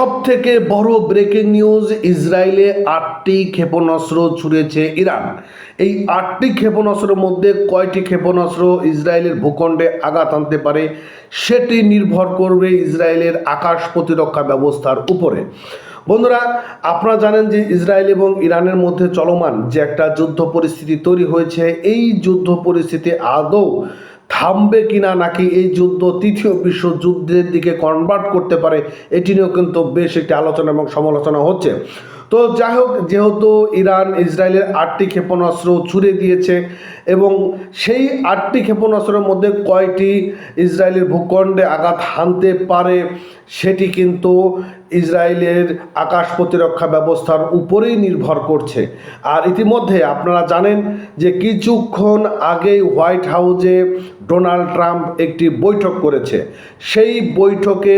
সবথেকে বড় breaking news, ইসরায়েলে 8টি ক্ষেপণাস্ত্র ছুড়েছে ইরান। এই 8টি ক্ষেপণাস্ত্রের মধ্যে কয়টি ক্ষেপণাস্ত্র ইসরায়েলের ভূখণ্ডে আঘাত আনতে পারে সেটি নির্ভর করবে ইসরায়েলের আকাশ প্রতিরক্ষা ব্যবস্থার উপরে। বন্ধুরা, আপনারা জানেন যে ইসরায়েল এবং ইরানের মধ্যে চলমান যে একটা যুদ্ধ পরিস্থিতি তৈরি হয়েছে, এই যুদ্ধ পরিস্থিতি আদৌ থামবে কিনা, নাকি এই যুদ্ধ তৃতীয় বিশ্বযুদ্ধের দিকে কনভার্ট করতে পারে, এটি নিয়েও কিন্তু বেশ একটি আলোচনা এবং সমালোচনা হচ্ছে। তো যাই হোক, যেহেতু ইরান ইসরায়েলের 8টি ক্ষেপণাস্ত্র ছুড়ে দিয়েছে এবং সেই 8টি ক্ষেপণাস্ত্রের মধ্যে কয়টি ইসরায়েলের ভূখণ্ডে আঘাত হানতে পারে সেটি কিন্তু ইসরায়েলের আকাশ প্রতিরক্ষা ব্যবস্থার উপরেই নির্ভর করছে। আর ইতিমধ্যে আপনারা জানেন যে কিছুক্ষণ আগেই হোয়াইট হাউসে ডোনাল্ড ট্রাম্প একটি বৈঠক করেছে। সেই বৈঠকে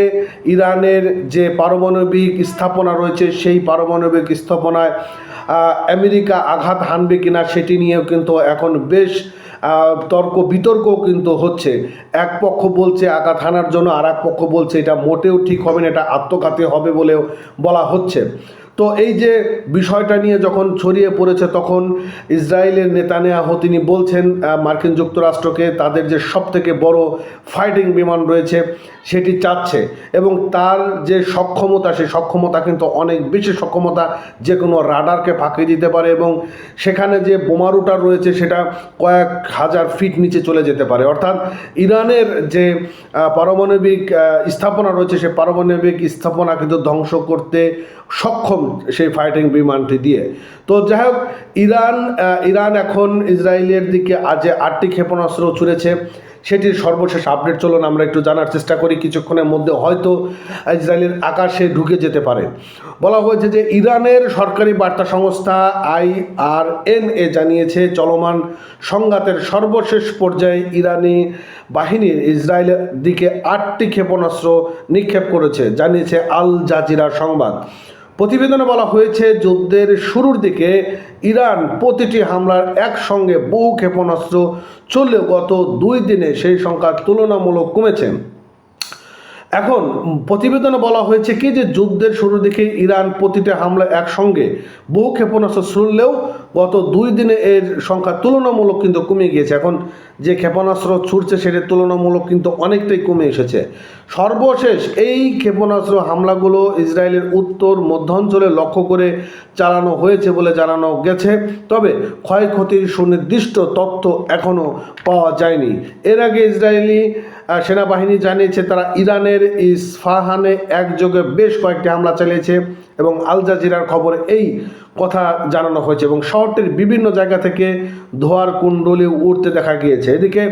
ইরানের যে পারমাণবিক স্থাপনা রয়েছে সেই পারমাণবিক স্থাপনায় আমেরিকা আঘাত হানবে কিনা সেটি নিয়েও কিন্তু এখন বেশ তর্ক বিতর্ক কিন্তু হচ্ছে। এক পক্ষ বলছে আঘাত হানার জন্য, আর এক পক্ষ বলছে এটা মোটেও ঠিক হবে না, এটা আত্মঘাতী হবে বলেও বলা হচ্ছে। তো এই যে বিষয়টা নিয়ে যখন ছড়িয়ে পড়েছে তখন ইসরায়েলের নেতানিয়াহু তিনি বলছেন মার্কিন যুক্তরাষ্ট্রকে তাদের যে সবথেকে বড় ফাইটিং বিমান রয়েছে সেটি চাচ্ছে, এবং তার যে সক্ষমতা সেই সক্ষমতা কিন্তু অনেক বেশি সক্ষমতা, যে কোনো রাডারকে ফাঁকি দিতে পারে, এবং সেখানে যে বোমারুটা রয়েছে সেটা কয়েক হাজার ফিট নিচে চলে যেতে পারে। অর্থাৎ ইরানের যে পারমাণবিক স্থাপনা রয়েছে সেই পারমাণবিক স্থাপনা কিন্তু ধ্বংস করতে সক্ষম সেই ফাইটিং বিমানটি দিয়ে। তো যাই হোক, ইরান এখন ইসরায়েলের দিকে আজ 8টি ক্ষেপণাস্ত্র ছুড়েছে, সেটির সর্বশেষ আপডেট চলুন আমরা একটু জানার চেষ্টা করি। কিছুক্ষণের মধ্যে হয়তো ইসরায়েলের আকাশে ঢুকে যেতে পারে। বলা হয়েছে যে ইরানের সরকারি বার্তা সংস্থা IRNA জানিয়েছে চলমান সংঘাতের সর্বশেষ পর্যায়ে ইরানি বাহিনীর ইসরায়েলের দিকে 8টি ক্ষেপণাস্ত্র নিক্ষেপ করেছে, জানিয়েছে আল জাজিরা সংবাদ। প্রতিবেদনে বলা হয়েছে যুদ্ধের শুরুর দিকে ইরান প্রতিটি হামলার একসঙ্গে বহু ক্ষেপণাস্ত্র চললেও গত 2 দিনে সেই সংখ্যা তুলনামূলক কমেছে। এখন প্রতিবেদনে বলা হয়েছে কি যে যুদ্ধের শুরুর দিকে ইরান প্রতিটা হামলা একসঙ্গে বহু ক্ষেপণাস্ত্র ছুড়লেও গত 2 দিনে এর সংখ্যা তুলনামূলক কিন্তু কমে গিয়েছে। এখন যে ক্ষেপণাস্ত্র ছুটছে সেটার তুলনামূলক কিন্তু অনেকটাই কমে এসেছে। সর্বশেষ এই ক্ষেপণাস্ত্র হামলাগুলো ইসরায়েলের উত্তর মধ্যাঞ্চলে লক্ষ্য করে চালানো হয়েছে বলে জানানো গেছে, তবে ক্ষয়ক্ষতির সুনির্দিষ্ট তথ্য এখনও পাওয়া যায়নি। এর আগে ইসরায়েলি সেনাবাহিনী জানিয়েছে তারা ইরানের ইস্পাহানে একযোগে বেশ কয়েকটি হামলা চালিয়েছে, এবং আল জাজিরার খবরে এই কথা জানানো হয়েছে, এবং শহরটির বিভিন্ন জায়গা থেকে ধোঁয়ার কুণ্ডলী উঠতে দেখা গিয়েছে। এদিকে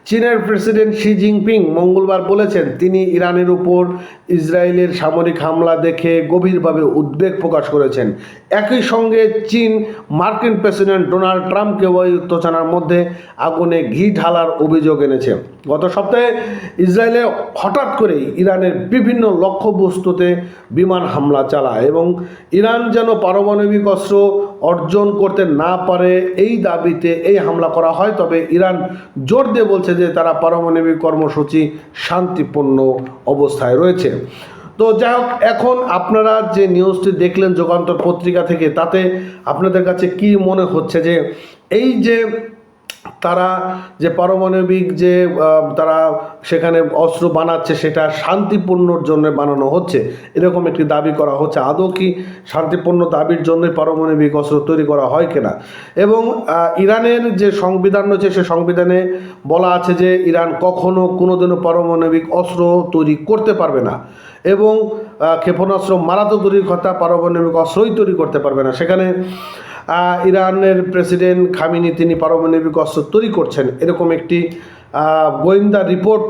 চীনের প্রেসিডেন্ট শি জিনপিং মঙ্গলবার বলেছেন তিনি ইরানের উপর ইসরায়েলের সামরিক হামলা দেখে গভীরভাবে উদ্বেগ প্রকাশ করেছেন। একই সঙ্গে চীন মার্কিন প্রেসিডেন্ট ডোনাল্ড ট্রাম্পকে ওই উত্তেজনার মধ্যে আগুনে ঘি ঢালার অভিযোগ এনেছে। গত সপ্তাহে ইসরায়েলে হঠাৎ করেই ইরানের বিভিন্ন লক্ষ্যবস্তুতে বিমান হামলা চালায়, এবং ইরান যেন পারমাণবিক অস্ত্র অর্জন করতে না পারে এই দাবিতে এই হামলা করা হয়। তবে ইরান জোর দিয়ে বলছে যে তারা পারমাণবিক কর্মসূচি শান্তিপূর্ণ অবস্থায় রয়েছে। তো যাই হোক, এখন আপনারা যে নিউজটি দেখলেন যুগান্তর পত্রিকা থেকে, তাতে আপনাদের কাছে কি মনে হচ্ছে যে এই যে তারা যে পারমাণবিক যে তারা সেখানে অস্ত্র বানাচ্ছে সেটা শান্তিপূর্ণর জন্য বানানো হচ্ছে, এরকম একটি দাবি করা হচ্ছে, আদৌ কি শান্তিপূর্ণ দাবির জন্য পারমাণবিক অস্ত্র তৈরি করা হয় কিনা? এবং ইরানের যে সংবিধান রয়েছে সে সংবিধানে বলা আছে যে ইরান কখনো কোনোদিনও পারমাণবিক অস্ত্র তৈরি করতে পারবে না, এবং ক্ষেপণাস্ত্র মারা তো দূরের কথা, পারমাণবিক অস্ত্রই তৈরি করতে পারবে না। সেখানে ইরানের প্রেসিডেন্ট খামিনি তিনি পারমাণবিক অস্ত্র তৈরি করছেন এরকম একটি গোয়েন্দা রিপোর্ট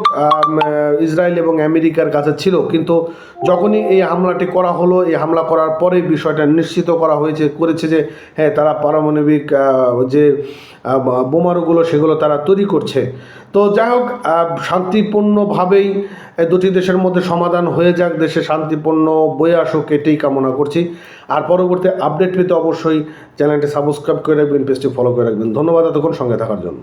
ইসরায়েল এবং আমেরিকার কাছে ছিল, কিন্তু যখনই এই হামলাটি করা হলো, এই হামলা করার পরে বিষয়টা নিশ্চিত করেছে যে হ্যাঁ তারা পারমাণবিক যে বোমারুগুলো সেগুলো তারা তৈরি করছে। তো যাই হোক, শান্তিপূর্ণভাবেই দুটি দেশের মধ্যে সমাধান হয়ে যাক, দেশে শান্তিপূর্ণ বয়ে আসুক, এটাই কামনা করছি। আর পরবর্তী আপডেট পেতে অবশ্যই চ্যানেলটি সাবস্ক্রাইব করে রাখবেন, পেজটি ফলো করে রাখবেন। ধন্যবাদ এতক্ষণ সঙ্গে থাকার জন্য।